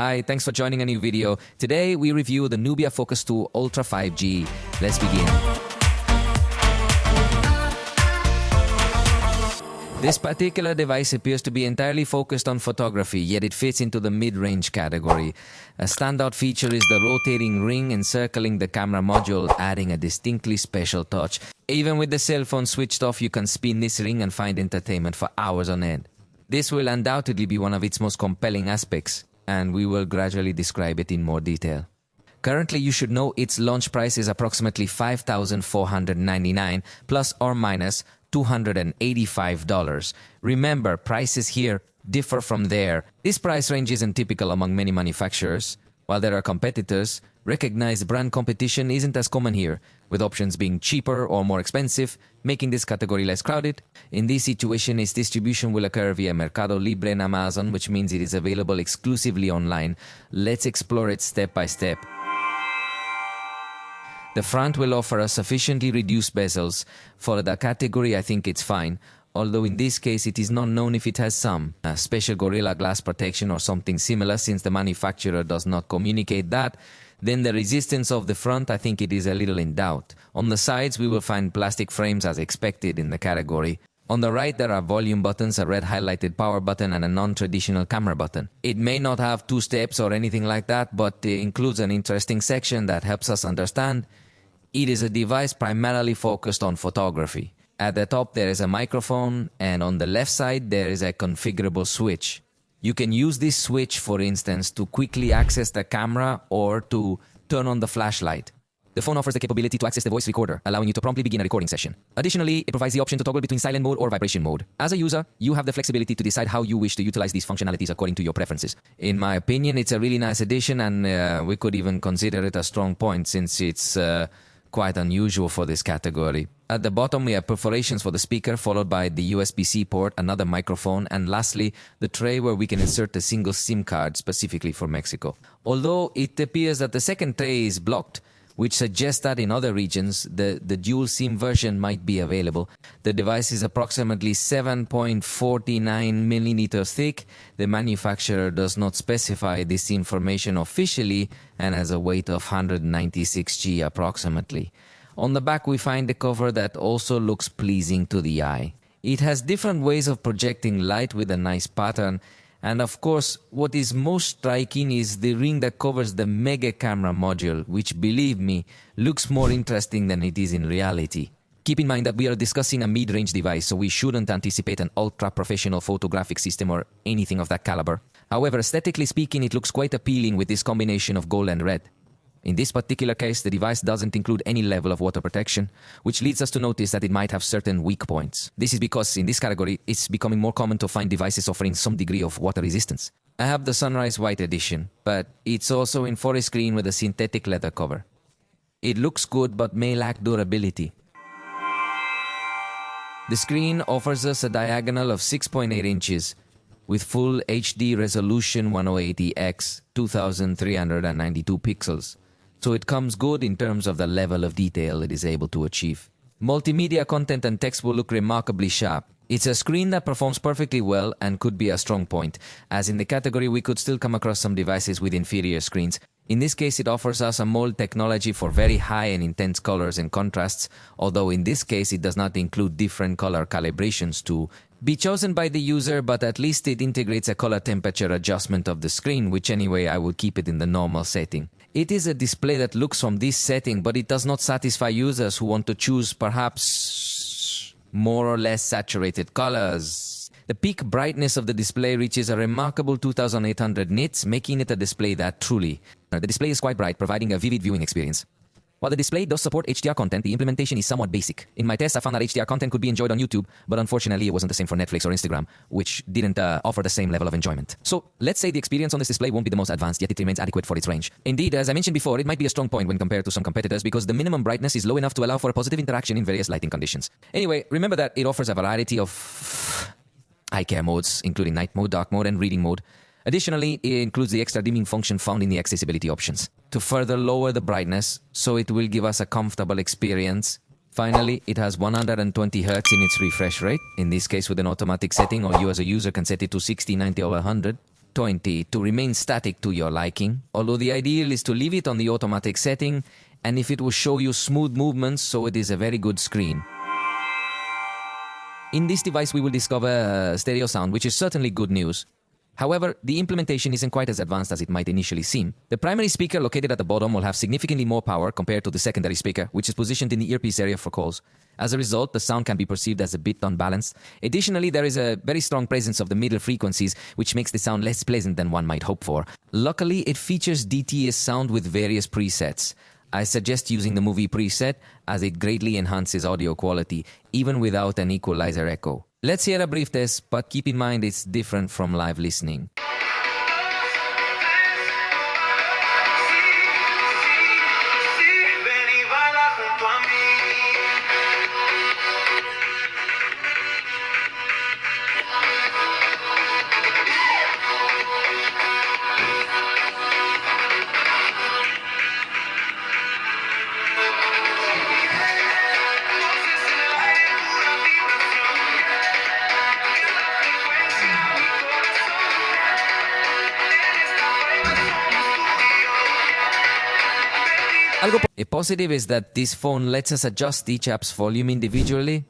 Hi, thanks for joining a new video. Today we review the Nubia Focus 2 Ultra 5G. Let's begin. This particular device appears to be entirely focused on photography, yet it fits into the mid-range category. A standout feature is the rotating ring encircling the camera module, adding a distinctly special touch. Even with the cell phone switched off, you can spin this ring and find entertainment for hours on end. This will undoubtedly be one of its most compelling aspects, and we will gradually describe it in more detail. Currently, you should know its launch price is approximately $5,499 plus or minus $285. Remember, prices here differ from there. This price range isn't typical among many manufacturers. While there are competitors, recognized brand competition isn't as common here, with options being cheaper or more expensive, making this category less crowded. In this situation, its distribution will occur via Mercado Libre and Amazon, which means it is available exclusively online. Let's explore it step by step. The front will offer a sufficiently reduced bezels. For the category, I think it's fine. Although in this case, it is not known if it has some special Gorilla Glass protection or something similar, since the manufacturer does not communicate that. Then the resistance of the front, I think it is a little in doubt. On the sides, we will find plastic frames as expected in the category. On the right, there are volume buttons, a red highlighted power button, and a non-traditional camera button. It may not have 2 steps or anything like that, but it includes an interesting section that helps us understand. It is a device primarily focused on photography. At the top, there is a microphone, and on the left side, there is a configurable switch. You can use this switch, for instance, to quickly access the camera or to turn on the flashlight. The phone offers the capability to access the voice recorder, allowing you to promptly begin a recording session. Additionally, it provides the option to toggle between silent mode or vibration mode. As a user, you have the flexibility to decide how you wish to utilize these functionalities according to your preferences. In my opinion, it's a really nice addition, and we could even consider it a strong point since it's quite unusual for this category. At the bottom, we have perforations for the speaker, followed by the USB-C port, another microphone, and lastly, the tray where we can insert a single SIM card specifically for Mexico. Although it appears that the second tray is blocked, which suggests that in other regions, the dual SIM version might be available. The device is approximately 7.49 millimeters thick. The manufacturer does not specify this information officially and has a weight of 196 g approximately. On the back, we find a cover that also looks pleasing to the eye. It has different ways of projecting light with a nice pattern. And of course, what is most striking is the ring that covers the mega camera module, which, believe me, looks more interesting than it is in reality. Keep in mind that we are discussing a mid-range device, so we shouldn't anticipate an ultra-professional photographic system or anything of that caliber. However, aesthetically speaking, it looks quite appealing with this combination of gold and red. In this particular case, the device doesn't include any level of water protection, which leads us to notice that it might have certain weak points. This is because in this category, it's becoming more common to find devices offering some degree of water resistance. I have the Sunrise White edition, but it's also in forest green with a synthetic leather cover. It looks good but may lack durability. The screen offers us a diagonal of 6.8 inches with full HD resolution 1080x 2392 pixels. So it comes good in terms of the level of detail it is able to achieve. Multimedia content and text will look remarkably sharp. It's a screen that performs perfectly well and could be a strong point, as in the category we could still come across some devices with inferior screens. In this case, it offers us a mold technology for very high and intense colors and contrasts, although in this case it does not include different color calibrations to be chosen by the user, but at least it integrates a color temperature adjustment of the screen, which anyway I would keep it in the normal setting. It is a display that looks from this setting, but it does not satisfy users who want to choose perhaps more or less saturated colors. The peak brightness of the display reaches a remarkable 2800 nits, making it a display that truly. The display is quite bright, providing a vivid viewing experience. While the display does support HDR content, the implementation is somewhat basic. In my test, I found that HDR content could be enjoyed on YouTube, but unfortunately it wasn't the same for Netflix or Instagram, which didn't offer the same level of enjoyment. So let's say the experience on this display won't be the most advanced, yet it remains adequate for its range. Indeed, as I mentioned before, it might be a strong point when compared to some competitors because the minimum brightness is low enough to allow for a positive interaction in various lighting conditions. Anyway, remember that it offers a variety of eye care modes, including night mode, dark mode, and reading mode. Additionally, it includes the extra dimming function found in the accessibility options to further lower the brightness, so it will give us a comfortable experience. Finally, it has 120 Hz in its refresh rate, in this case with an automatic setting, or you as a user can set it to 60, 90 or 100. 20 to remain static to your liking, although the ideal is to leave it on the automatic setting, and if it will show you smooth movements, so it is a very good screen. In this device we will discover stereo sound, which is certainly good news. However, the implementation isn't quite as advanced as it might initially seem. The primary speaker located at the bottom will have significantly more power compared to the secondary speaker, which is positioned in the earpiece area for calls. As a result, the sound can be perceived as a bit unbalanced. Additionally, there is a very strong presence of the middle frequencies, which makes the sound less pleasant than one might hope for. Luckily, it features DTS sound with various presets. I suggest using the movie preset, as it greatly enhances audio quality, even without an equalizer echo. Let's hear a brief test, but keep in mind it's different from live listening. A positive is that this phone lets us adjust each app's volume individually,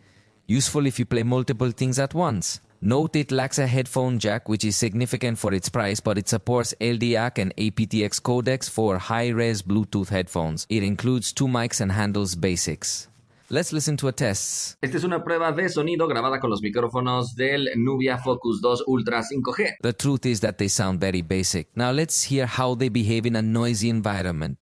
useful if you play multiple things at once. Note it lacks a headphone jack, which is significant for its price, but it supports LDAC and aptX codecs for high-res Bluetooth headphones. It includes 2 mics and handles basics. Let's listen to a test. Esta es una prueba de sonido grabada con los micrófonos del Nubia Focus 2 Ultra 5G. The truth is that they sound very basic. Now let's hear how they behave in a noisy environment.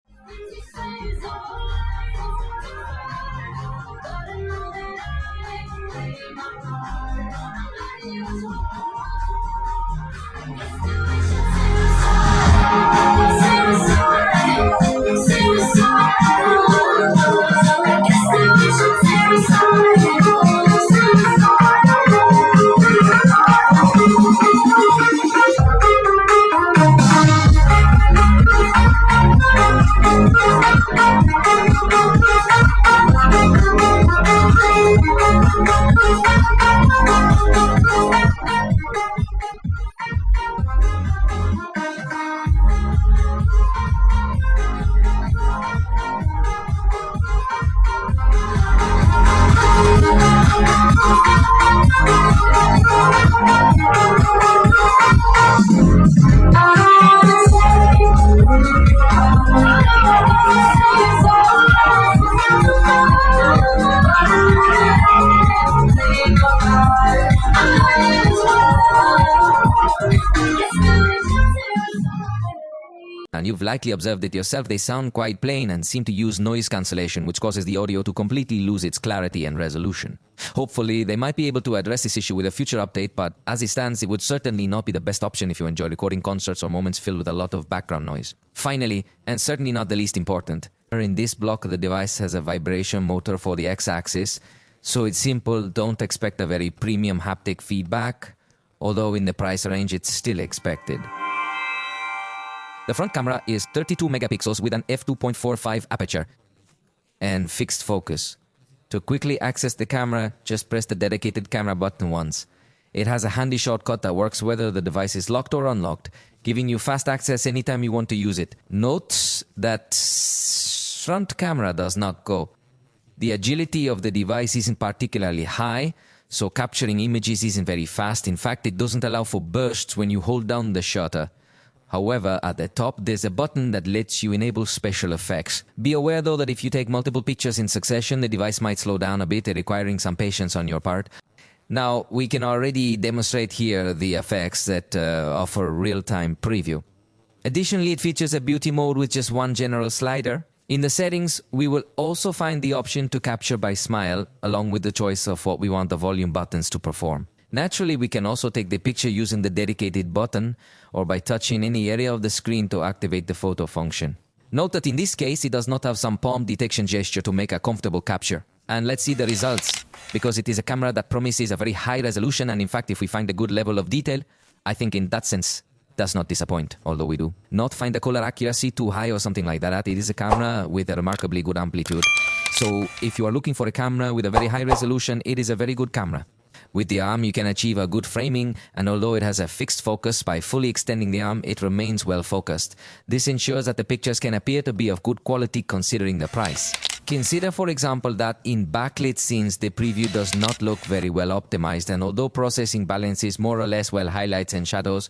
And you've likely observed it yourself, they sound quite plain and seem to use noise cancellation, which causes the audio to completely lose its clarity and resolution. Hopefully, they might be able to address this issue with a future update, but as it stands, it would certainly not be the best option if you enjoy recording concerts or moments filled with a lot of background noise. Finally, and certainly not the least important, in this block the device has a vibration motor for the x-axis, so it's simple, don't expect a very premium haptic feedback, although in the price range it's still expected. The front camera is 32 megapixels with an f2.45 aperture and fixed focus. To quickly access the camera, just press the dedicated camera button once. It has a handy shortcut that works whether the device is locked or unlocked, giving you fast access anytime you want to use it. Note that front camera does not go. The agility of the device isn't particularly high, so capturing images isn't very fast. In fact, it doesn't allow for bursts when you hold down the shutter. However, at the top, there's a button that lets you enable special effects. Be aware though that if you take multiple pictures in succession, the device might slow down a bit, requiring some patience on your part. Now, we can already demonstrate here the effects that offer real-time preview. Additionally, it features a beauty mode with just one general slider. In the settings, we will also find the option to capture by smile, along with the choice of what we want the volume buttons to perform. Naturally, we can also take the picture using the dedicated button or by touching any area of the screen to activate the photo function. Note that in this case, it does not have some palm detection gesture to make a comfortable capture. And let's see the results, because it is a camera that promises a very high resolution, and in fact, if we find a good level of detail, I think in that sense, does not disappoint, although we do not find the color accuracy too high or something like that. It is a camera with a remarkably good amplitude. So if you are looking for a camera with a very high resolution, it is a very good camera. With the arm, you can achieve a good framing, and although it has a fixed focus, by fully extending the arm, it remains well focused. This ensures that the pictures can appear to be of good quality considering the price. Consider, for example, that in backlit scenes, the preview does not look very well optimized, and although processing balances more or less well highlights and shadows,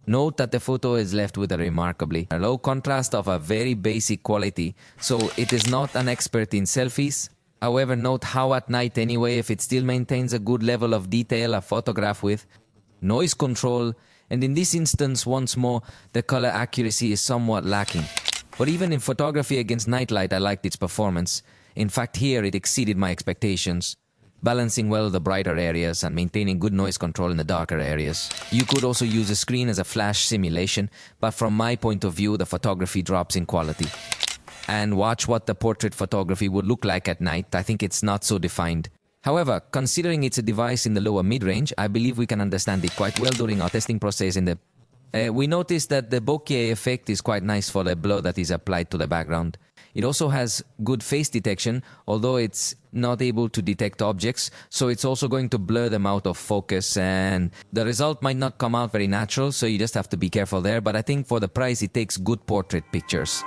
note that the photo is left with a remarkably low contrast of a very basic quality, so it is not an expert in selfies. However, note how at night anyway, if it still maintains a good level of detail, a photograph with noise control, and in this instance, once more, the color accuracy is somewhat lacking. But even in photography against nightlight, I liked its performance. In fact, here it exceeded my expectations, balancing well the brighter areas and maintaining good noise control in the darker areas. You could also use the screen as a flash simulation, but from my point of view, the photography drops in quality. And watch what the portrait photography would look like at night. I think it's not so defined. However, considering it's a device in the lower mid-range, I believe we can understand it quite well during our testing process. We noticed that the bokeh effect is quite nice for the blur that is applied to the background. It also has good face detection, although it's not able to detect objects, so it's also going to blur them out of focus, and the result might not come out very natural, so you just have to be careful there, but I think for the price it takes good portrait pictures.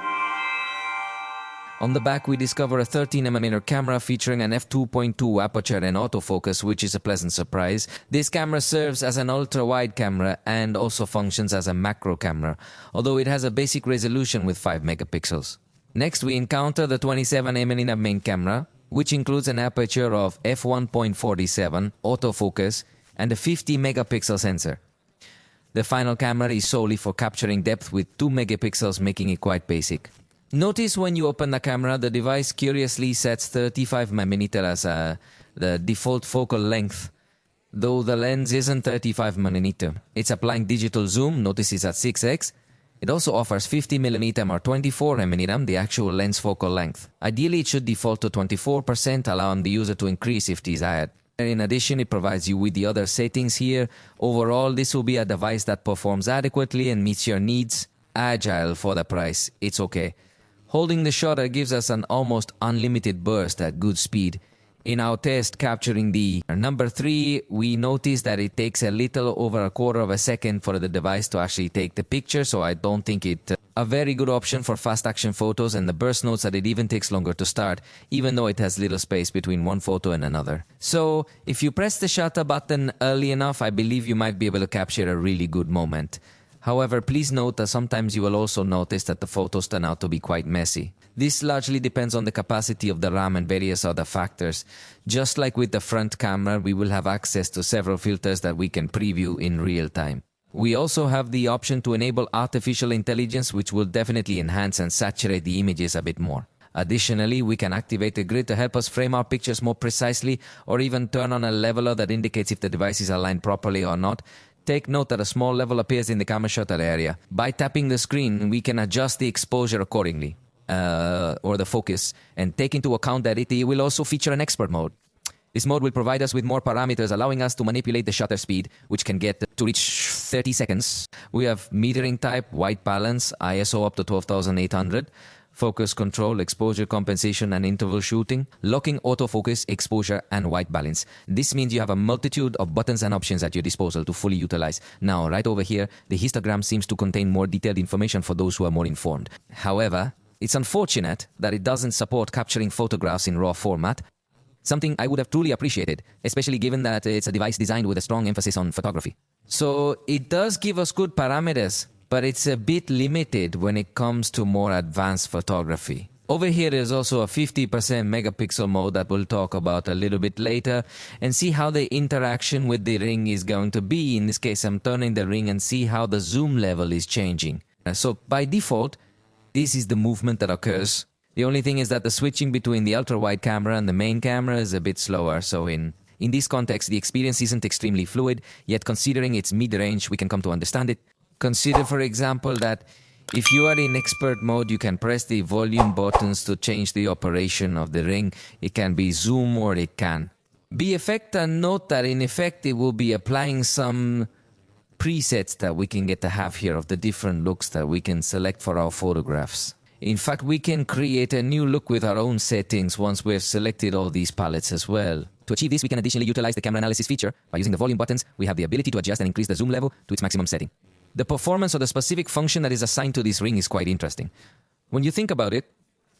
On the back, we discover a 13mm camera featuring an f2.2 aperture and autofocus, which is a pleasant surprise. This camera serves as an ultra-wide camera and also functions as a macro camera, although it has a basic resolution with 5 megapixels. Next, we encounter the 27mm main camera, which includes an aperture of f1.47, autofocus, and a 50 megapixel sensor. The final camera is solely for capturing depth with 2 megapixels, making it quite basic. Notice when you open the camera, the device curiously sets 35mm as the default focal length, though the lens isn't 35mm. It's applying digital zoom, notice it's at 6x. It also offers 50mm or 24mm, the actual lens focal length. Ideally, it should default to 24%, allowing the user to increase if desired. In addition, it provides you with the other settings here. Overall, this will be a device that performs adequately and meets your needs. Agile for the price, it's okay. Holding the shutter gives us an almost unlimited burst at good speed. In our test capturing the number 3, we noticed that it takes a little over a quarter of a second for the device to actually take the picture, so I don't think it's a very good option for fast action photos, and the burst notes that it even takes longer to start, even though it has little space between one photo and another. So, if you press the shutter button early enough, I believe you might be able to capture a really good moment. However, please note that sometimes you will also notice that the photos turn out to be quite messy. This largely depends on the capacity of the RAM and various other factors. Just like with the front camera, we will have access to several filters that we can preview in real time. We also have the option to enable artificial intelligence, which will definitely enhance and saturate the images a bit more. Additionally, we can activate a grid to help us frame our pictures more precisely, or even turn on a leveler that indicates if the device is aligned properly or not. Take note that a small level appears in the camera shutter area. By tapping the screen, we can adjust the exposure accordingly, or the focus, and take into account that it will also feature an expert mode. This mode will provide us with more parameters, allowing us to manipulate the shutter speed, which can get to reach 30 seconds. We have metering type, white balance, ISO up to 12,800, focus control, exposure compensation and interval shooting, locking autofocus, exposure and white balance. This means you have a multitude of buttons and options at your disposal to fully utilize. Now, right over here, the histogram seems to contain more detailed information for those who are more informed. However, it's unfortunate that it doesn't support capturing photographs in RAW format, something I would have truly appreciated, especially given that it's a device designed with a strong emphasis on photography. So it does give us good parameters, but it's a bit limited when it comes to more advanced photography. Over here is also a 50% megapixel mode that we'll talk about a little bit later, and see how the interaction with the ring is going to be. In this case, I'm turning the ring and see how the zoom level is changing. So by default, this is the movement that occurs. The only thing is that the switching between the ultra-wide camera and the main camera is a bit slower, so in this context, the experience isn't extremely fluid, yet considering its mid-range, we can come to understand it. Consider, for example, that if you are in expert mode, you can press the volume buttons to change the operation of the ring. It can be zoom or it can be effect, and note that in effect it will be applying some presets that we can get to have here of the different looks that we can select for our photographs. In fact, we can create a new look with our own settings once we've selected all these palettes as well. To achieve this, we can additionally utilize the camera analysis feature. By using the volume buttons, we have the ability to adjust and increase the zoom level to its maximum setting. The performance of the specific function that is assigned to this ring is quite interesting. When you think about it,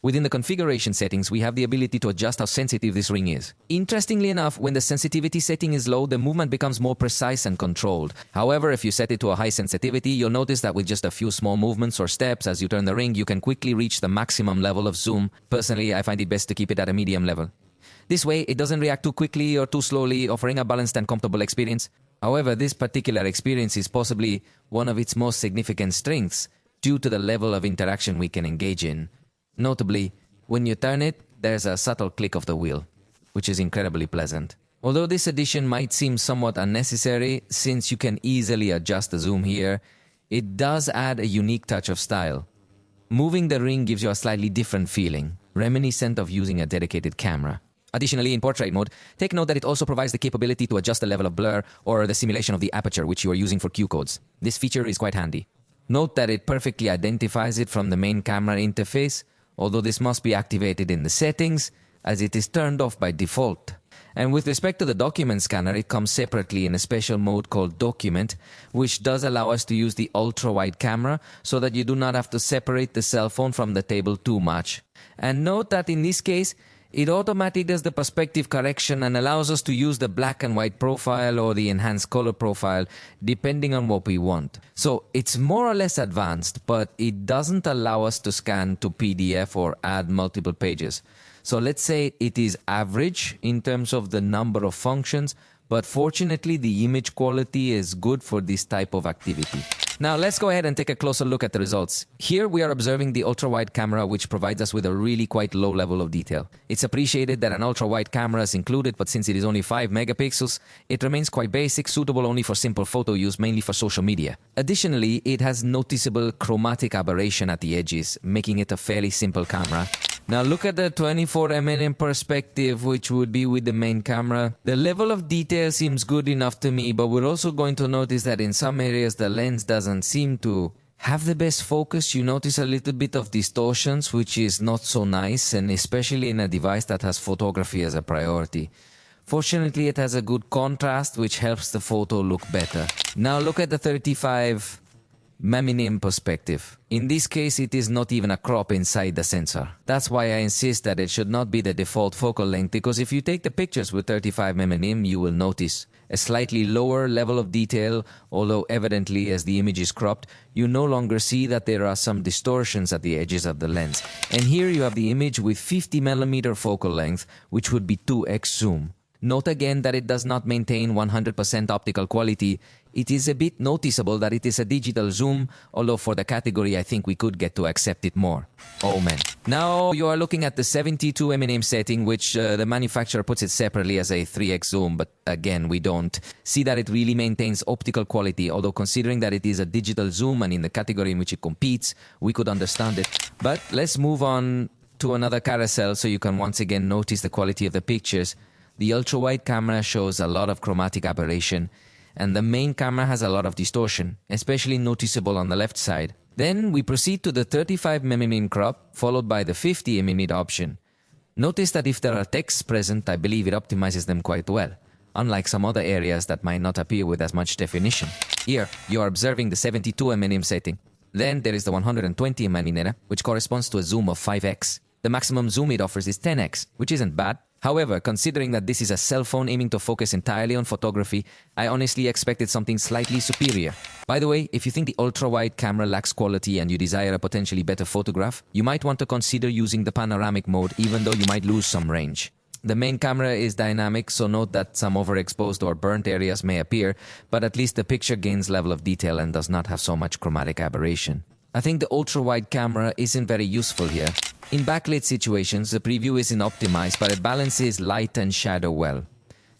within the configuration settings, we have the ability to adjust how sensitive this ring is. Interestingly enough, when the sensitivity setting is low, the movement becomes more precise and controlled. However, if you set it to a high sensitivity, you'll notice that with just a few small movements or steps as you turn the ring, you can quickly reach the maximum level of zoom. Personally, I find it best to keep it at a medium level. This way, it doesn't react too quickly or too slowly, offering a balanced and comfortable experience. However, this particular experience is possibly one of its most significant strengths due to the level of interaction we can engage in. Notably, when you turn it, there's a subtle click of the wheel, which is incredibly pleasant. Although this addition might seem somewhat unnecessary, since you can easily adjust the zoom here, it does add a unique touch of style. Moving the ring gives you a slightly different feeling, reminiscent of using a dedicated camera. Additionally, in portrait mode, take note that it also provides the capability to adjust the level of blur or the simulation of the aperture which you are using for cue codes. This feature is quite handy. Note that it perfectly identifies it from the main camera interface, although this must be activated in the settings as it is turned off by default. And with respect to the document scanner, it comes separately in a special mode called Document, which does allow us to use the ultra-wide camera so that you do not have to separate the cell phone from the table too much. And note that in this case, it automatically does the perspective correction and allows us to use the black and white profile or the enhanced color profile depending on what we want. So it's more or less advanced, but it doesn't allow us to scan to PDF or add multiple pages. So let's say it is average in terms of the number of functions, but fortunately the image quality is good for this type of activity. Now let's go ahead and take a closer look at the results. Here we are observing the ultra-wide camera, which provides us with a really quite low level of detail. It's appreciated that an ultra-wide camera is included, but since it is only 5 megapixels, it remains quite basic, suitable only for simple photo use, mainly for social media. Additionally, it has noticeable chromatic aberration at the edges, making it a fairly simple camera. Now look at the 24mm perspective, which would be with the main camera. The level of detail seems good enough to me, but we're also going to notice that in some areas the lens doesn't seem to have the best focus. You notice a little bit of distortions, which is not so nice, and especially in a device that has photography as a priority. Fortunately, it has a good contrast, which helps the photo look better. Now look at the 35mm perspective. In this case, it is not even a crop inside the sensor. That's why I insist that it should not be the default focal length, because if you take the pictures with 35mm, you will notice a slightly lower level of detail, although evidently as the image is cropped, you no longer see that there are some distortions at the edges of the lens. And here you have the image with 50mm focal length, which would be 2x zoom. Note again that it does not maintain 100% optical quality. It is a bit noticeable that it is a digital zoom, although for the category I think we could get to accept it more. Oh man. Now you are looking at the 72mm setting, which the manufacturer puts it separately as a 3x zoom, but again we don't see that it really maintains optical quality, although considering that it is a digital zoom and in the category in which it competes, we could understand it. But let's move on to another carousel so you can once again notice the quality of the pictures. The ultra-wide camera shows a lot of chromatic aberration, and the main camera has a lot of distortion, especially noticeable on the left side. Then we proceed to the 35mm crop, followed by the 50mm option. Notice that if there are texts present, I believe it optimizes them quite well, unlike some other areas that might not appear with as much definition. Here, you are observing the 72mm setting. Then there is the 120mm, which corresponds to a zoom of 5x. The maximum zoom it offers is 10x, which isn't bad. However, considering that this is a cell phone aiming to focus entirely on photography, I honestly expected something slightly superior. By the way, if you think the ultra-wide camera lacks quality and you desire a potentially better photograph, you might want to consider using the panoramic mode, even though you might lose some range. The main camera is dynamic, so note that some overexposed or burnt areas may appear, but at least the picture gains level of detail and does not have so much chromatic aberration. I think the ultra-wide camera isn't very useful here. In backlit situations, the preview isn't optimized, but it balances light and shadow well.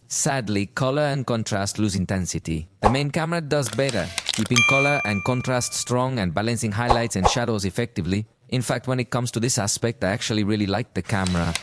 Sadly, color and contrast lose intensity. The main camera does better, keeping color and contrast strong and balancing highlights and shadows effectively. In fact, when it comes to this aspect, I actually really like the camera.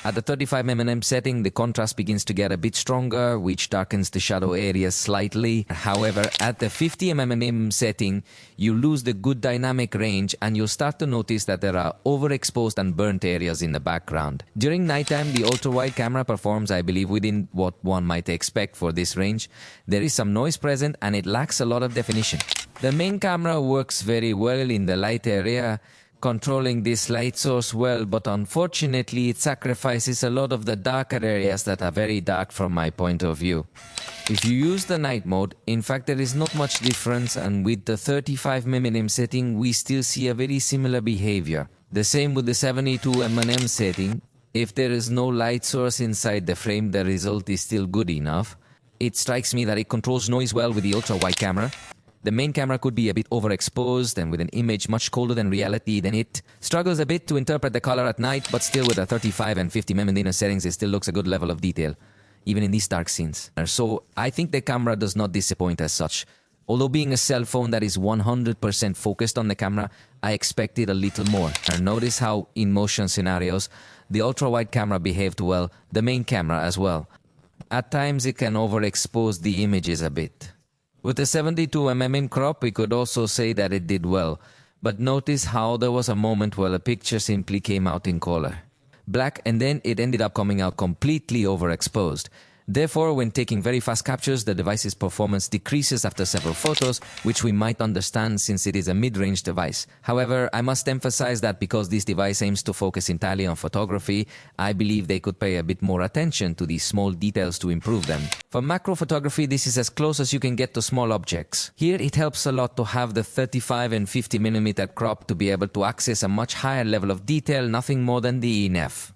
At the 35mm setting, the contrast begins to get a bit stronger, which darkens the shadow areas slightly. However, at the 50mm setting, you lose the good dynamic range and you'll start to notice that there are overexposed and burnt areas in the background. During nighttime, the ultra-wide camera performs, I believe, within what one might expect for this range. There is some noise present and it lacks a lot of definition. The main camera works very well in the light area, controlling this light source well, but unfortunately it sacrifices a lot of the darker areas that are very dark from my point of view. If you use the night mode, in fact there is not much difference, and with the 35mm setting we still see a very similar behavior. The same with the 72mm setting. If there is no light source inside the frame, the result is still good enough. It strikes me that it controls noise well with the ultra-wide camera. The main camera could be a bit overexposed, and with an image much colder than reality, then it struggles a bit to interpret the color at night, but still with the 35 and 50mm settings it still looks a good level of detail, even in these dark scenes. So I think the camera does not disappoint as such. Although being a cell phone that is 100% focused on the camera, I expected a little more. And notice how in motion scenarios, the ultra-wide camera behaved well, the main camera as well. At times it can overexpose the images a bit. With the 72mm crop, we could also say that it did well, but notice how there was a moment where the picture simply came out in color. Black, and then it ended up coming out completely overexposed. Therefore, when taking very fast captures, the device's performance decreases after several photos, which we might understand since it is a mid-range device. However, I must emphasize that because this device aims to focus entirely on photography, I believe they could pay a bit more attention to these small details to improve them. For macro photography, this is as close as you can get to small objects. Here, it helps a lot to have the 35 and 50mm crop to be able to access a much higher level of detail, nothing more than the ENF.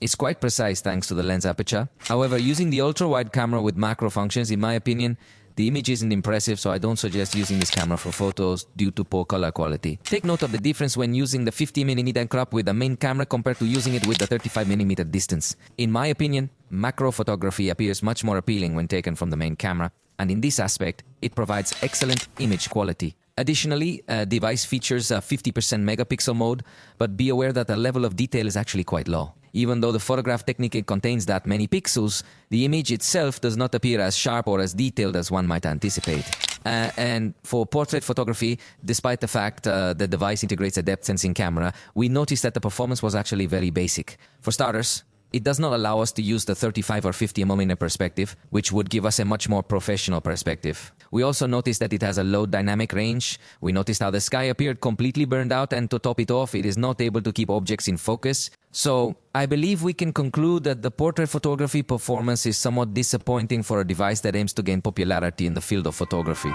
It's quite precise thanks to the lens aperture. However, using the ultra-wide camera with macro functions, in my opinion, the image isn't impressive, so I don't suggest using this camera for photos due to poor color quality. Take note of the difference when using the 50mm crop with the main camera compared to using it with the 35mm distance. In my opinion, macro photography appears much more appealing when taken from the main camera, and in this aspect, it provides excellent image quality. Additionally, device features a 50% megapixel mode, but be aware that the level of detail is actually quite low. Even though the photograph technically contains that many pixels, the image itself does not appear as sharp or as detailed as one might anticipate. And for portrait photography, despite the fact the device integrates a depth sensing camera, we noticed that the performance was actually very basic. For starters, it does not allow us to use the 35 or 50mm perspective, which would give us a much more professional perspective. We also noticed that it has a low dynamic range. We noticed how the sky appeared completely burned out, and to top it off, it is not able to keep objects in focus. So, I believe we can conclude that the portrait photography performance is somewhat disappointing for a device that aims to gain popularity in the field of photography.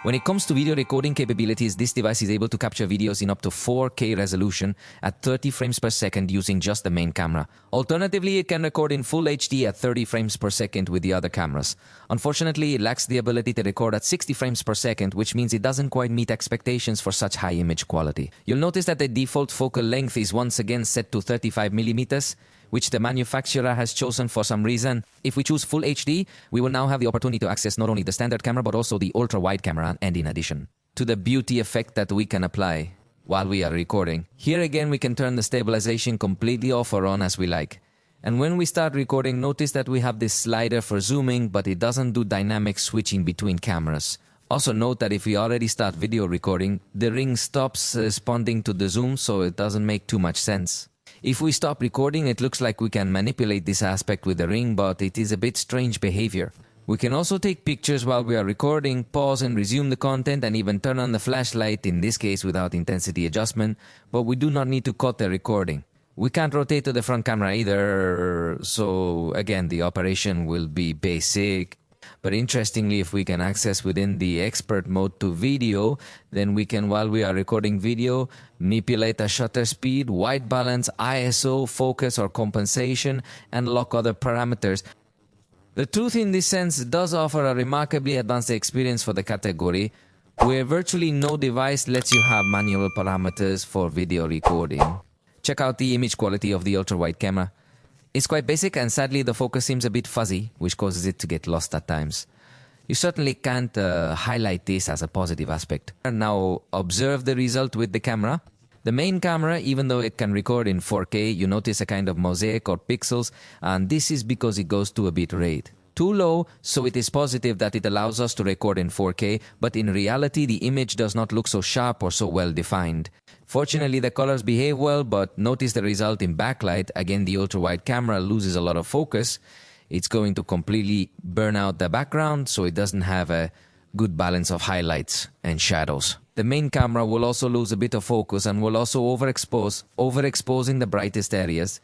When it comes to video recording capabilities, this device is able to capture videos in up to 4K resolution at 30 frames per second using just the main camera. Alternatively, it can record in full HD at 30 frames per second with the other cameras. Unfortunately, it lacks the ability to record at 60 frames per second, which means it doesn't quite meet expectations for such high image quality. You'll notice that the default focal length is once again set to 35mm, which the manufacturer has chosen for some reason. If we choose full HD, we will now have the opportunity to access not only the standard camera but also the ultra-wide camera, and in addition to the beauty effect that we can apply while we are recording. Here again we can turn the stabilization completely off or on as we like. And when we start recording, notice that we have this slider for zooming, but it doesn't do dynamic switching between cameras. Also note that if we already start video recording, the ring stops responding to the zoom, so it doesn't make too much sense. If we stop recording, it looks like we can manipulate this aspect with the ring, but it is a bit strange behavior. We can also take pictures while we are recording, pause and resume the content, and even turn on the flashlight, in this case without intensity adjustment, but we do not need to cut the recording. We can't rotate to the front camera either, so again the operation will be basic. But interestingly, if we can access within the expert mode to video, then we can, while we are recording video, manipulate the shutter speed, white balance, ISO, focus or compensation, and lock other parameters. The truth in this sense does offer a remarkably advanced experience for the category, where virtually no device lets you have manual parameters for video recording. Check out the image quality of the ultra-wide camera. It's quite basic, and sadly the focus seems a bit fuzzy, which causes it to get lost at times. You certainly can't highlight this as a positive aspect. Now observe the result with the camera. The main camera, even though it can record in 4K, you notice a kind of mosaic or pixels, and this is because it goes to a bit rate. Too low, so it is positive that it allows us to record in 4K, but in reality the image does not look so sharp or so well defined. Fortunately, the colors behave well, but notice the result in backlight. Again, the ultra-wide camera loses a lot of focus. It's going to completely burn out the background, so it doesn't have a good balance of highlights and shadows. The main camera will also lose a bit of focus and will also overexposing the brightest areas,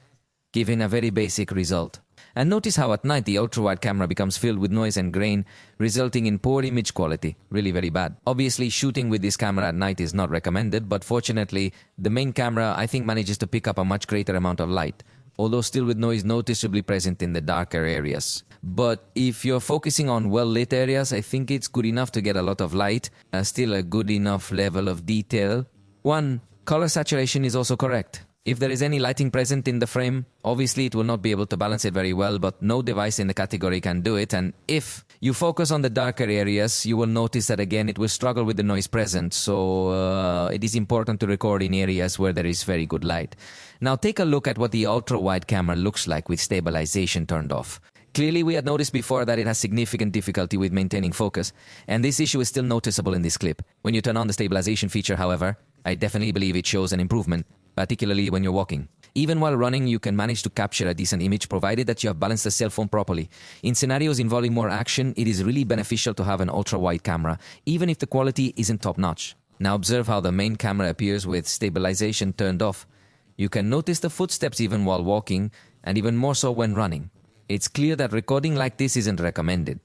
giving a very basic result. And notice how at night the ultra-wide camera becomes filled with noise and grain, resulting in poor image quality. Really very bad. Obviously, shooting with this camera at night is not recommended, but fortunately, the main camera I think manages to pick up a much greater amount of light, although still with noise noticeably present in the darker areas. But if you're focusing on well-lit areas, I think it's good enough to get a lot of light, still a good enough level of detail. Color saturation is also correct. If there is any lighting present in the frame, obviously it will not be able to balance it very well, but no device in the category can do it. And if you focus on the darker areas, you will notice that again it will struggle with the noise present. So it is important to record in areas where there is very good light. Now take a look at what the ultra-wide camera looks like with stabilization turned off. Clearly, we had noticed before that it has significant difficulty with maintaining focus, and this issue is still noticeable in this clip. When you turn on the stabilization feature, however, I definitely believe it shows an improvement, particularly when you're walking. Even while running, you can manage to capture a decent image provided that you have balanced the cell phone properly. In scenarios involving more action, it is really beneficial to have an ultra-wide camera, even if the quality isn't top-notch. Now observe how the main camera appears with stabilization turned off. You can notice the footsteps even while walking, and even more so when running. It's clear that recording like this isn't recommended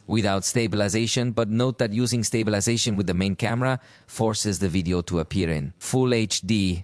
without stabilization, but note that using stabilization with the main camera forces the video to appear in full HD.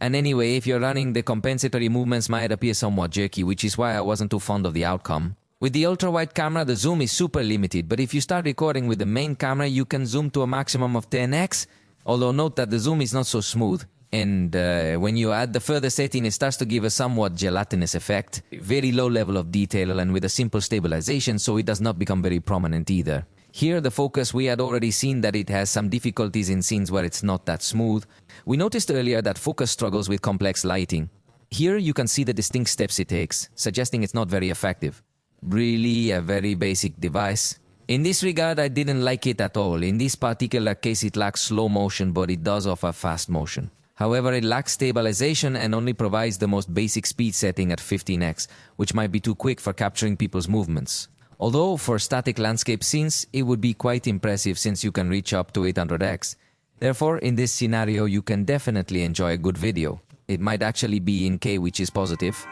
And anyway, if you're running, the compensatory movements might appear somewhat jerky, which is why I wasn't too fond of the outcome. With the ultra-wide camera, the zoom is super limited, but if you start recording with the main camera, you can zoom to a maximum of 10x, although note that the zoom is not so smooth. And when you add the further setting, it starts to give a somewhat gelatinous effect. Very low level of detail and with a simple stabilization, so it does not become very prominent either. Here, the focus, we had already seen that it has some difficulties in scenes where it's not that smooth. We noticed earlier that focus struggles with complex lighting. Here, you can see the distinct steps it takes, suggesting it's not very effective. Really a very basic device. In this regard, I didn't like it at all. In this particular case, it lacks slow motion, but it does offer fast motion. However, it lacks stabilization and only provides the most basic speed setting at 15x, which might be too quick for capturing people's movements. Although, for static landscape scenes, it would be quite impressive since you can reach up to 800x. Therefore, in this scenario, you can definitely enjoy a good video. It might actually be in K, which is positive.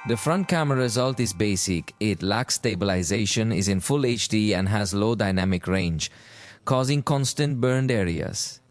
The front camera result is basic. It lacks stabilization, is in full HD and has low dynamic range, causing constant burned areas.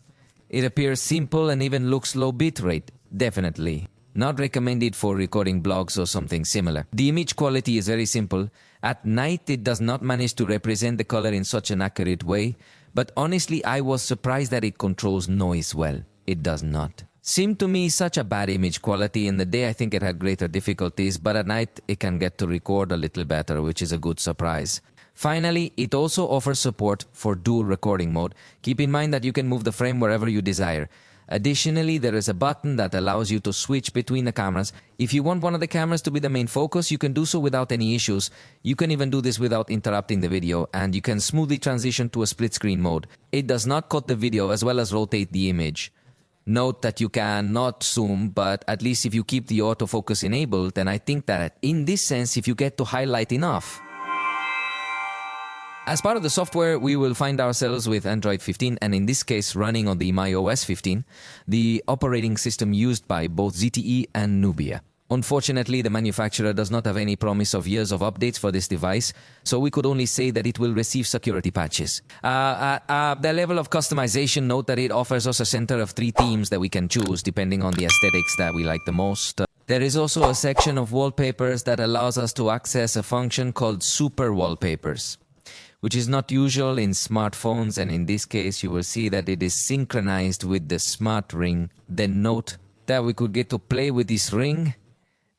It appears simple and even looks low bitrate, definitely. Not recommended for recording blogs or something similar. The image quality is very simple. At night it does not manage to represent the color in such an accurate way, but honestly I was surprised that it controls noise well. It does not. Seemed to me such a bad image quality. In the day I think it had greater difficulties, but at night it can get to record a little better, which is a good surprise. Finally, it also offers support for dual recording mode. Keep in mind that you can move the frame wherever you desire. Additionally, there is a button that allows you to switch between the cameras. If you want one of the cameras to be the main focus, you can do so without any issues. You can even do this without interrupting the video, and you can smoothly transition to a split screen mode. It does not cut the video as well as rotate the image. Note that you can not zoom, but at least if you keep the autofocus enabled, then I think that in this sense, if you get to highlight enough. As part of the software, we will find ourselves with Android 15, and in this case running on the MyOS 15, the operating system used by both ZTE and Nubia. Unfortunately, the manufacturer does not have any promise of years of updates for this device, so we could only say that it will receive security patches. The level of customization, note that it offers us a center of 3 themes that we can choose depending on the aesthetics that we like the most. There is also a section of wallpapers that allows us to access a function called Super Wallpapers, which is not usual in smartphones, and in this case you will see that it is synchronized with the smart ring. Then note that we could get to play with this ring.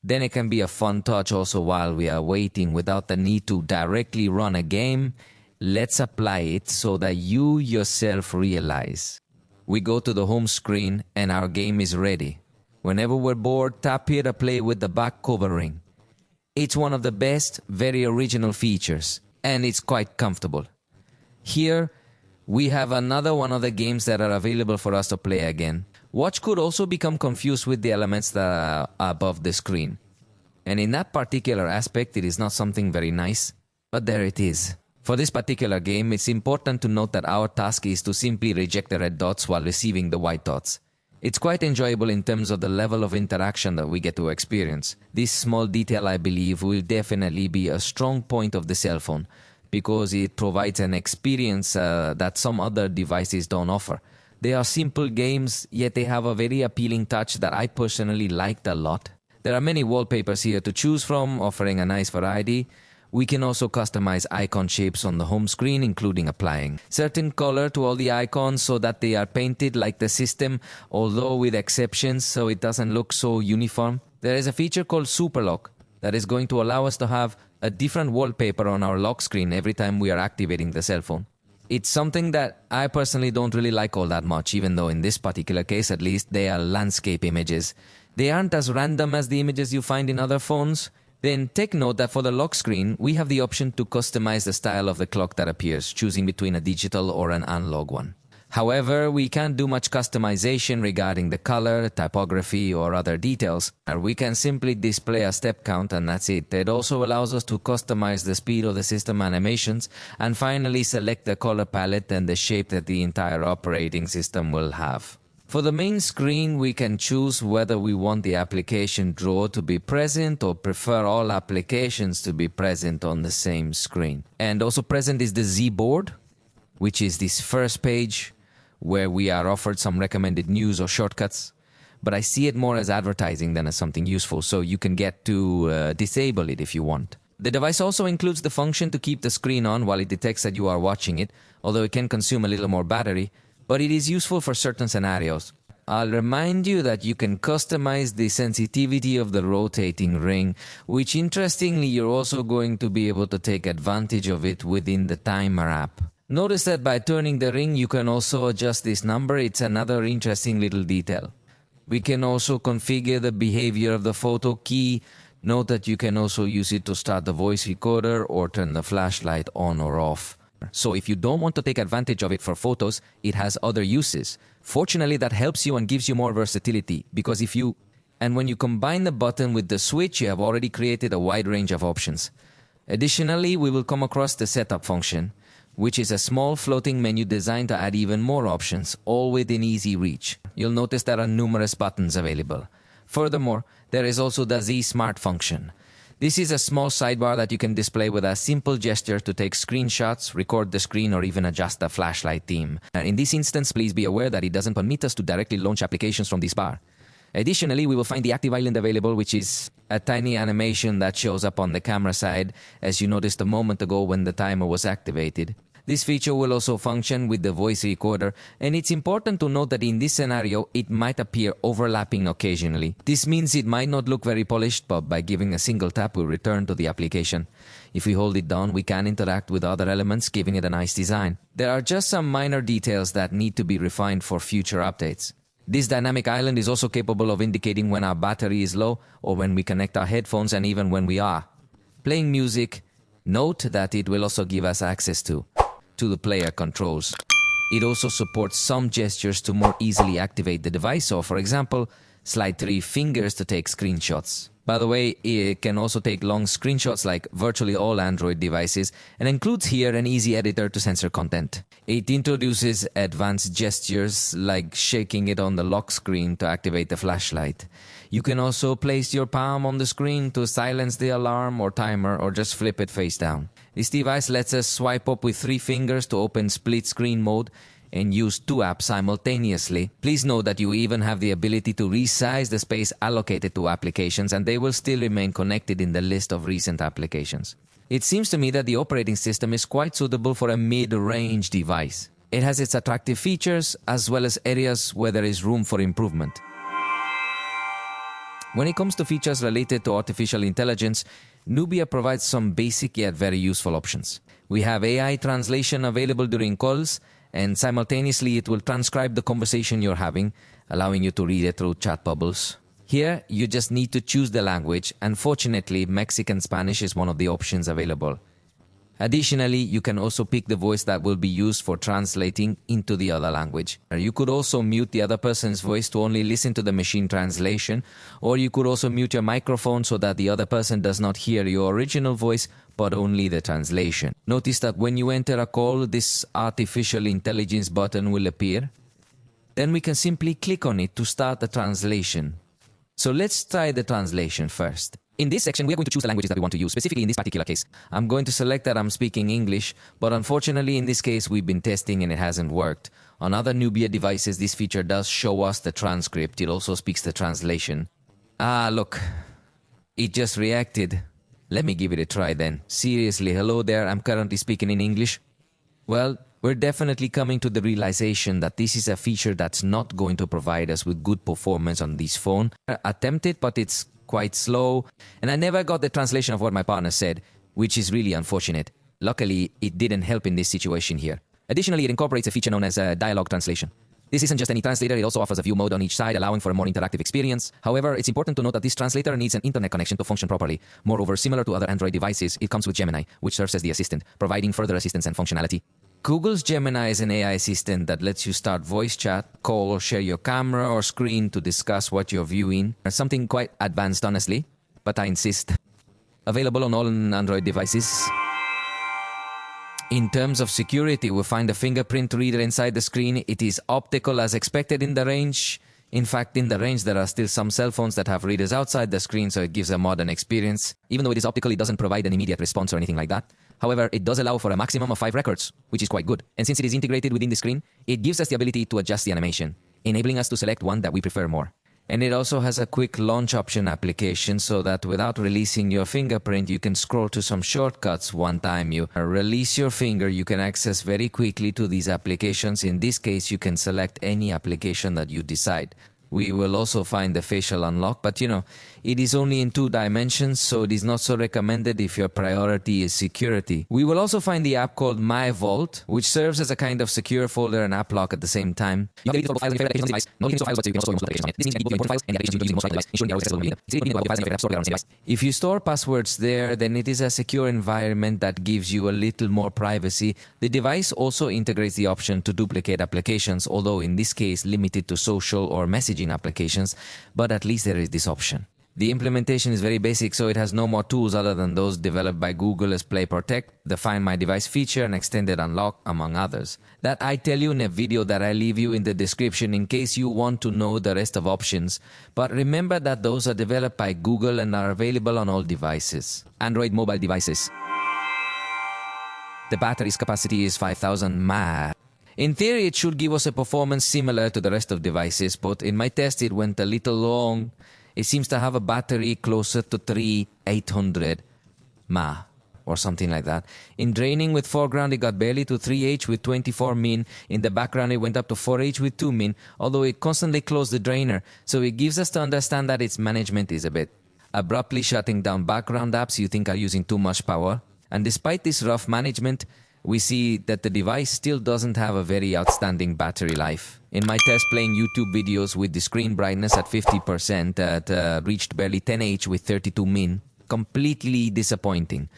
Then it can be a fun touch also while we are waiting without the need to directly run a game. Let's apply it so that you yourself realize We go to the home screen and our game is ready. Whenever we're bored, tap here to play with the back covering. It's one of the best, very original features, and it's quite comfortable. Here, we have another one of the games that are available for us to play again. Watch could also become confused with the elements that are above the screen. And in that particular aspect, it is not something very nice, but there it is. For this particular game, it's important to note that our task is to simply reject the red dots while receiving the white dots. It's quite enjoyable in terms of the level of interaction that we get to experience. This small detail, I believe, will definitely be a strong point of the cell phone, because it provides an experience that some other devices don't offer. They are simple games, yet they have a very appealing touch that I personally liked a lot. There are many wallpapers here to choose from, offering a nice variety. We can also customize icon shapes on the home screen, including applying certain color to all the icons so that they are painted like the system, although with exceptions so it doesn't look so uniform. There is a feature called Super Lock that is going to allow us to have a different wallpaper on our lock screen every time we are activating the cell phone. It's something that I personally don't really like all that much, even though in this particular case at least they are landscape images. They aren't as random as the images you find in other phones. Then take note that for the lock screen, we have the option to customize the style of the clock that appears, choosing between a digital or an analog one. However, we can't do much customization regarding the color, typography, or other details. We can simply display a step count and that's it. It also allows us to customize the speed of the system animations and finally select the color palette and the shape that the entire operating system will have. For the main screen, we can choose whether we want the application drawer to be present or prefer all applications to be present on the same screen. And also present is the Z board, which is this first page where we are offered some recommended news or shortcuts. But I see it more as advertising than as something useful, so you can get to disable it if you want. The device also includes the function to keep the screen on while it detects that you are watching it, although it can consume a little more battery. But it is useful for certain scenarios. I'll remind you that you can customize the sensitivity of the rotating ring, which interestingly you're also going to be able to take advantage of it within the timer app. Notice that by turning the ring you can also adjust this number. It's another interesting little detail. We can also configure the behavior of the photo key. Note that you can also use it to start the voice recorder or turn the flashlight on or off. So if you don't want to take advantage of it for photos, it has other uses. Fortunately, that helps you and gives you more versatility, because when you combine the button with the switch, you have already created a wide range of options. Additionally, we will come across the setup function, which is a small floating menu designed to add even more options, all within easy reach. You'll notice there are numerous buttons available. Furthermore, there is also the Z Smart function. This is a small sidebar that you can display with a simple gesture to take screenshots, record the screen, or even adjust the flashlight theme. In this instance, please be aware that it doesn't permit us to directly launch applications from this bar. Additionally, we will find the active island available, which is a tiny animation that shows up on the camera side, as you noticed a moment ago when the timer was activated. This feature will also function with the voice recorder, and it's important to note that in this scenario, it might appear overlapping occasionally. This means it might not look very polished, but by giving a single tap, we'll return to the application. If we hold it down, we can interact with other elements, giving it a nice design. There are just some minor details that need to be refined for future updates. This dynamic island is also capable of indicating when our battery is low, or when we connect our headphones, and even when we are playing music. Note that it will also give us access to the player controls. It also supports some gestures to more easily activate the device, or for example, slide 3 fingers to take screenshots. By the way, it can also take long screenshots like virtually all Android devices, and includes here an easy editor to censor content. It introduces advanced gestures like shaking it on the lock screen to activate the flashlight. You can also place your palm on the screen to silence the alarm or timer, or just flip it face down. This device lets us swipe up with 3 fingers to open split screen mode and use 2 apps simultaneously. Please note that you even have the ability to resize the space allocated to applications, and they will still remain connected in the list of recent applications. It seems to me that the operating system is quite suitable for a mid-range device. It has its attractive features as well as areas where there is room for improvement. When it comes to features related to artificial intelligence, Nubia provides some basic yet very useful options. We have AI translation available during calls, and simultaneously it will transcribe the conversation you're having, allowing you to read it through chat bubbles. Here, you just need to choose the language. Unfortunately, Mexican Spanish is one of the options available. Additionally, you can also pick the voice that will be used for translating into the other language. You could also mute the other person's voice to only listen to the machine translation, or you could also mute your microphone so that the other person does not hear your original voice, but only the translation. Notice that when you enter a call, this artificial intelligence button will appear. Then we can simply click on it to start the translation. So let's try the translation first. In this section, we are going to choose the languages that we want to use, specifically in this particular case. I'm going to select that I'm speaking English, but unfortunately in this case we've been testing and it hasn't worked. On other Nubia devices, this feature does show us the transcript. It also speaks the translation. Ah, look. It just reacted. Let me give it a try then. Seriously, hello there, I'm currently speaking in English. Well, we're definitely coming to the realization that this is a feature that's not going to provide us with good performance on this phone. I attempted, but it's quite slow, and I never got the translation of what my partner said, which is really unfortunate. Luckily, it didn't help in this situation here. Additionally, it incorporates a feature known as dialogue translation. This isn't just any translator, it also offers a view mode on each side, allowing for a more interactive experience. However, it's important to note that this translator needs an internet connection to function properly. Moreover, similar to other Android devices, it comes with Gemini, which serves as the assistant, providing further assistance and functionality. Google's Gemini is an AI assistant that lets you start voice chat, call, or share your camera or screen to discuss what you're viewing. Something quite advanced, honestly, but I insist. Available on all Android devices. In terms of security, we'll find a fingerprint reader inside the screen. It is optical as expected in the range. In fact, in the range, there are still some cell phones that have readers outside the screen, so it gives a modern experience. Even though it is optical, it doesn't provide an immediate response or anything like that. However, it does allow for a maximum of 5 records, which is quite good. And since it is integrated within the screen, it gives us the ability to adjust the animation, enabling us to select one that we prefer more. And it also has a quick launch option application so that without releasing your fingerprint, you can scroll to some shortcuts. One time you release your finger, you can access very quickly to these applications. In this case, you can select any application that you decide. We will also find the facial unlock, but it is only in 2 dimensions, so it is not so recommended if your priority is security. We will also find the app called My Vault, which serves as a kind of secure folder and app lock at the same time. You can files and favorite applications on the device. Not limited to files, but you can also store applications on it. This means that you can import files and the applications you use most likely device, ensuring they are accessible media. It's really convenient to have files in your app store on the device. If you store passwords there, then it is a secure environment that gives you a little more privacy. The device also integrates the option to duplicate applications, although in this case limited to social or messaging applications, but at least there is this option. The implementation is very basic, so it has no more tools other than those developed by Google as Play Protect, the Find My Device feature, and Extended Unlock, among others. That I tell you in a video that I leave you in the description in case you want to know the rest of options. But remember that those are developed by Google and are available on all devices. Android mobile devices. The battery's capacity is 5000 mAh. In theory, it should give us a performance similar to the rest of devices, but in my test it went a little long. It seems to have a battery closer to 3800 mAh or something like that. In draining with foreground, it got barely to 3H with 24 min. In the background, it went up to 4H with 2 min, although it constantly closed the drainer. So it gives us to understand that its management is a bit abruptly shutting down background apps you think are using too much power. And despite this rough management, we see that the device still doesn't have a very outstanding battery life. In my test playing YouTube videos with the screen brightness at 50%, it reached barely 10H with 32 min. Completely disappointing.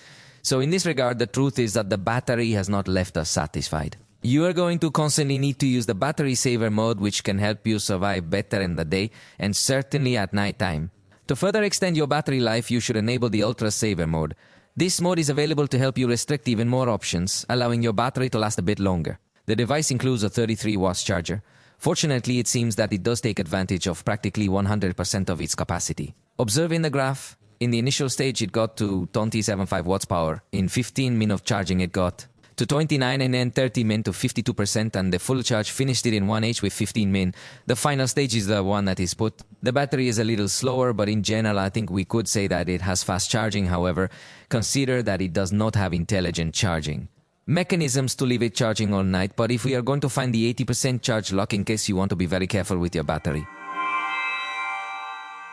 So in this regard, the truth is that the battery has not left us satisfied. You are going to constantly need to use the battery saver mode, which can help you survive better in the day and certainly at night time. To further extend your battery life, you should enable the Ultra Saver mode. This mode is available to help you restrict even more options, allowing your battery to last a bit longer. The device includes a 33 watts charger. Fortunately, it seems that it does take advantage of practically 100% of its capacity. Observing the graph, in the initial stage it got to 27.5 watts power. In 15 min of charging it got to 29 and then 30 min to 52%, and the full charge finished it in 1H with 15 min. The final stage is the one that is put. The battery is a little slower, but in general I think we could say that it has fast charging. However, consider that it does not have intelligent charging. Mechanisms to leave it charging all night, but if we are going to find the 80% charge lock in case you want to be very careful with your battery.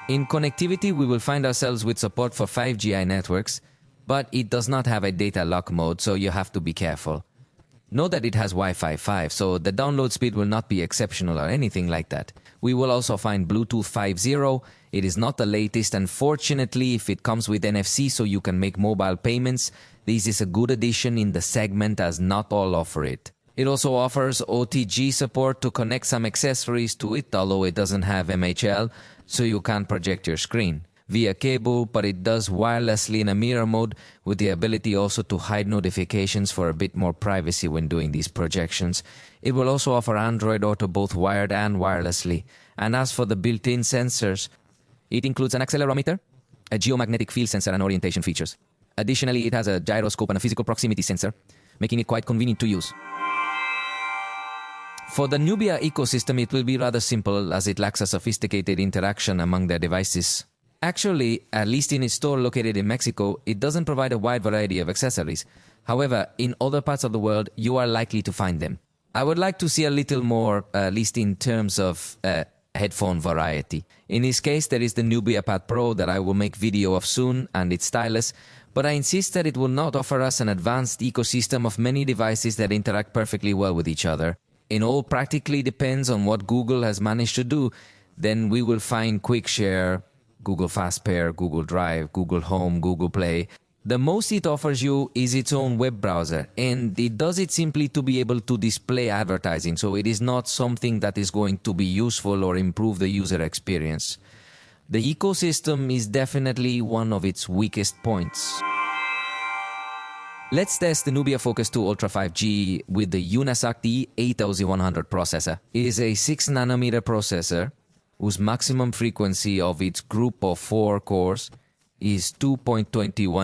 In connectivity, we will find ourselves with support for 5G networks, but it does not have a data lock mode, so you have to be careful. Note that it has Wi-Fi 5, so the download speed will not be exceptional or anything like that. We will also find Bluetooth 5.0. It is not the latest, and fortunately, if it comes with NFC so you can make mobile payments, this is a good addition in the segment as not all offer it. It also offers OTG support to connect some accessories to it, although it doesn't have MHL, so you can't project your screen via cable, but it does wirelessly in a mirror mode with the ability also to hide notifications for a bit more privacy when doing these projections. It will also offer Android Auto both wired and wirelessly. And as for the built-in sensors, it includes an accelerometer, a geomagnetic field sensor and orientation features. Additionally, it has a gyroscope and a physical proximity sensor, making it quite convenient to use. For the Nubia ecosystem, it will be rather simple as it lacks a sophisticated interaction among their devices. Actually, at least in its store located in Mexico, it doesn't provide a wide variety of accessories. However, in other parts of the world, you are likely to find them. I would like to see a little more, at least in terms of headphone variety. In this case, there is the Nubia Pad Pro that I will make video of soon and its stylus, but I insist that it will not offer us an advanced ecosystem of many devices that interact perfectly well with each other. It all practically depends on what Google has managed to do. Then we will find Quick Share, Google Fast Pair, Google Drive, Google Home, Google Play. The most it offers you is its own web browser, and it does it simply to be able to display advertising, so it is not something that is going to be useful or improve the user experience. The ecosystem is definitely one of its weakest points. Let's test the Nubia Focus 2 Ultra 5G with the Unisac T8100 processor. It is a 6nm processor whose maximum frequency of its group of 4 cores is 2.21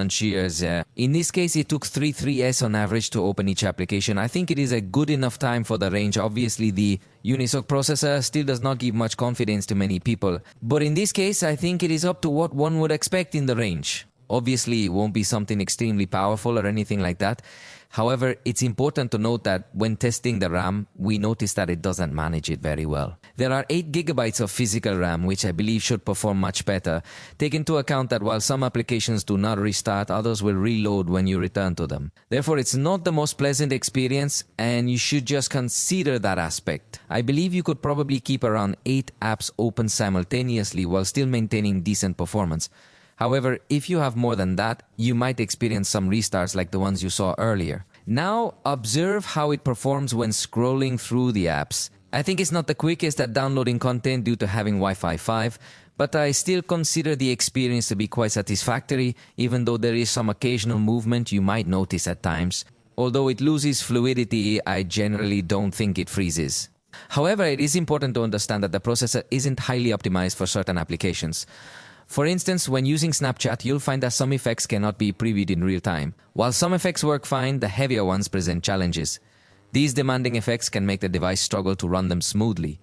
GHz. In this case, it took 3.3S on average to open each application. I think it is a good enough time for the range. Obviously, the Unisoc processor still does not give much confidence to many people. But in this case, I think it is up to what one would expect in the range. Obviously, it won't be something extremely powerful or anything like that. However, it's important to note that when testing the RAM, we noticed that it doesn't manage it very well. There are 8 GB of physical RAM, which I believe should perform much better. Take into account that while some applications do not restart, others will reload when you return to them. Therefore, it's not the most pleasant experience, and you should just consider that aspect. I believe you could probably keep around 8 apps open simultaneously while still maintaining decent performance. However, if you have more than that, you might experience some restarts like the ones you saw earlier. Now, observe how it performs when scrolling through the apps. I think it's not the quickest at downloading content due to having Wi-Fi 5, but I still consider the experience to be quite satisfactory, even though there is some occasional movement you might notice at times. Although it loses fluidity, I generally don't think it freezes. However, it is important to understand that the processor isn't highly optimized for certain applications. For instance, when using Snapchat, you'll find that some effects cannot be previewed in real time. While some effects work fine, the heavier ones present challenges. These demanding effects can make the device struggle to run them smoothly.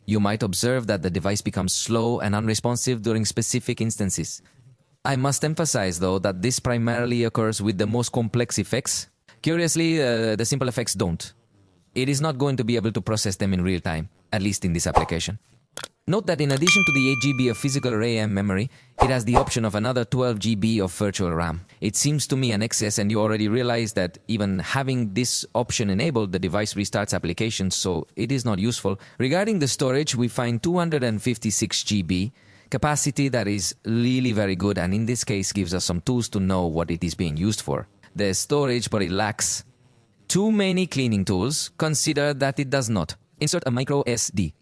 You might observe that the device becomes slow and unresponsive during specific instances. I must emphasize, though, that this primarily occurs with the most complex effects. Curiously, the simple effects don't. It is not going to be able to process them in real time, at least in this application. Note that in addition to the 8 GB of physical RAM memory, it has the option of another 12 GB of virtual RAM. It seems to me an excess, and you already realize that even having this option enabled, the device restarts applications, so it is not useful. Regarding the storage, we find 256 GB, capacity that is really very good, and in this case gives us some tools to know what it is being used for. There's storage, but it lacks too many cleaning tools. Consider that it does not. Insert a micro SD.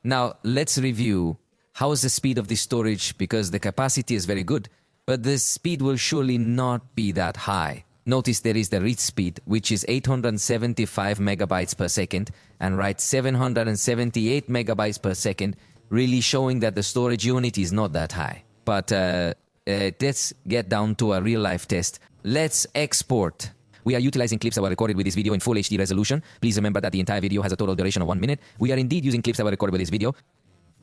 Now, let's review how is the speed of this storage, because the capacity is very good, but the speed will surely not be that high. Notice there is the read speed, which is 875 megabytes per second, and writes 778 megabytes per second, really showing that the storage unit is not that high. But let's get down to a real-life test. Let's export. We are utilizing clips that were recorded with this video in full HD resolution. Please remember that the entire video has a total duration of 1 minute. We are indeed using clips that were recorded with this video.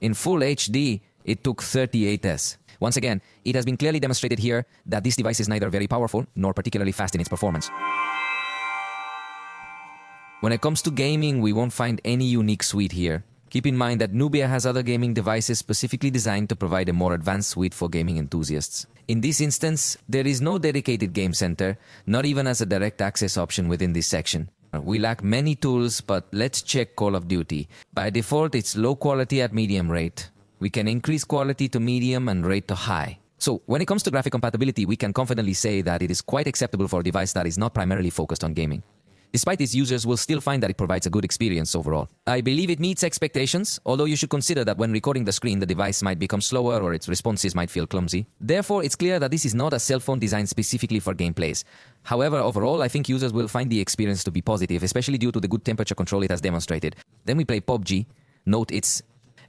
In full HD, it took 38s. Once again, it has been clearly demonstrated here that this device is neither very powerful nor particularly fast in its performance. When it comes to gaming, we won't find any unique suite here. Keep in mind that Nubia has other gaming devices specifically designed to provide a more advanced suite for gaming enthusiasts. In this instance, there is no dedicated game center, not even as a direct access option within this section. We lack many tools, but let's check Call of Duty. By default, it's low quality at medium rate. We can increase quality to medium and rate to high. So when it comes to graphic compatibility, we can confidently say that it is quite acceptable for a device that is not primarily focused on gaming. Despite this, users will still find that it provides a good experience overall. I believe it meets expectations, although you should consider that when recording the screen, the device might become slower or its responses might feel clumsy. Therefore, it's clear that this is not a cell phone designed specifically for gameplays. However, overall, I think users will find the experience to be positive, especially due to the good temperature control it has demonstrated. Then we play PUBG. Note it's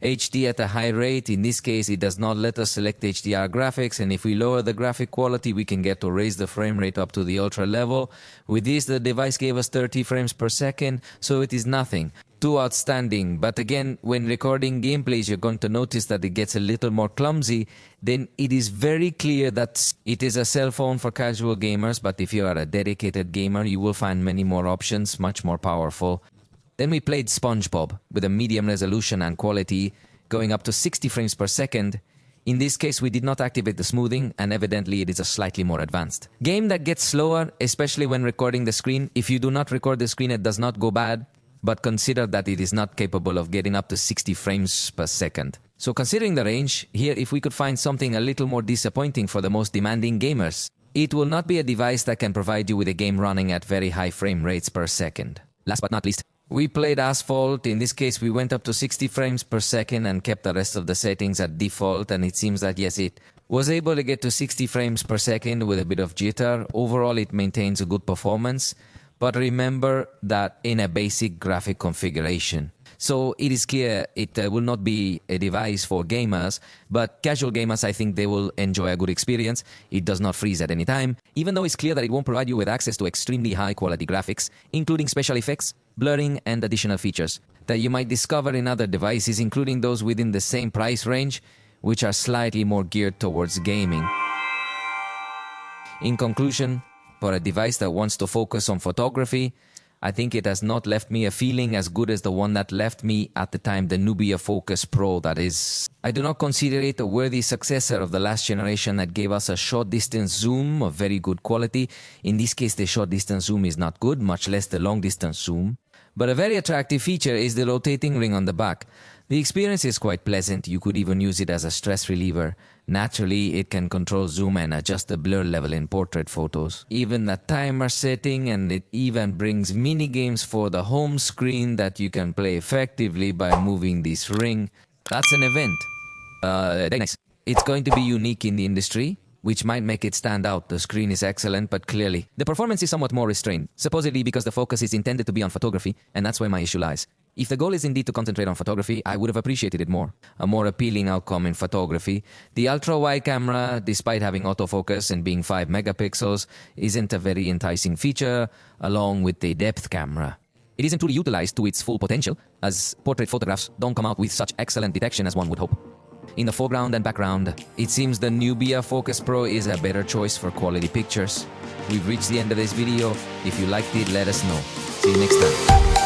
HD at a high rate. In this case, it does not let us select HDR graphics, and if we lower the graphic quality, we can get to raise the frame rate up to the ultra level. With this, the device gave us 30 frames per second, so it is nothing too outstanding. But again, when recording gameplays, you're going to notice that it gets a little more clumsy. Then it is very clear that it is a cell phone for casual gamers, but if you are a dedicated gamer, you will find many more options, much more powerful. Then we played SpongeBob with a medium resolution and quality going up to 60 frames per second. In this case, we did not activate the smoothing, and evidently it is a slightly more advanced. Game that gets slower, especially when recording the screen. If you do not record the screen, it does not go bad, but consider that it is not capable of getting up to 60 frames per second. So considering the range, here if we could find something a little more disappointing for the most demanding gamers, it will not be a device that can provide you with a game running at very high frame rates per second. Last but not least, we played Asphalt. In this case, we went up to 60 frames per second and kept the rest of the settings at default. And it seems that, yes, it was able to get to 60 frames per second with a bit of jitter. Overall, it maintains a good performance. But remember that in a basic graphic configuration. So it is clear it will not be a device for gamers, but casual gamers, I think they will enjoy a good experience. It does not freeze at any time, even though it's clear that it won't provide you with access to extremely high quality graphics, including special effects, blurring, and additional features that you might discover in other devices, including those within the same price range, which are slightly more geared towards gaming. In conclusion, for a device that wants to focus on photography, I think it has not left me a feeling as good as the one that left me at the time, the Nubia Focus Pro, that is. I do not consider it a worthy successor of the last generation that gave us a short distance zoom of very good quality. In this case, the short distance zoom is not good, much less the long distance zoom. But a very attractive feature is the rotating ring on the back. The experience is quite pleasant. You could even use it as a stress reliever. Naturally, it can control zoom and adjust the blur level in portrait photos. Even the timer setting, and it even brings mini games for the home screen that you can play effectively by moving this ring. That's an event. Very nice. It's going to be unique in the industry, which might make it stand out. The screen is excellent, but clearly the performance is somewhat more restrained, supposedly because the focus is intended to be on photography, and that's where my issue lies. If the goal is indeed to concentrate on photography, I would have appreciated it more. A more appealing outcome in photography. The ultra-wide camera, despite having autofocus and being 5 megapixels, isn't a very enticing feature, along with the depth camera. It isn't truly utilized to its full potential, as portrait photographs don't come out with such excellent detection as one would hope. In the foreground and background, it seems the Nubia Focus Pro is a better choice for quality pictures. We've reached the end of this video. If you liked it, let us know. See you next time.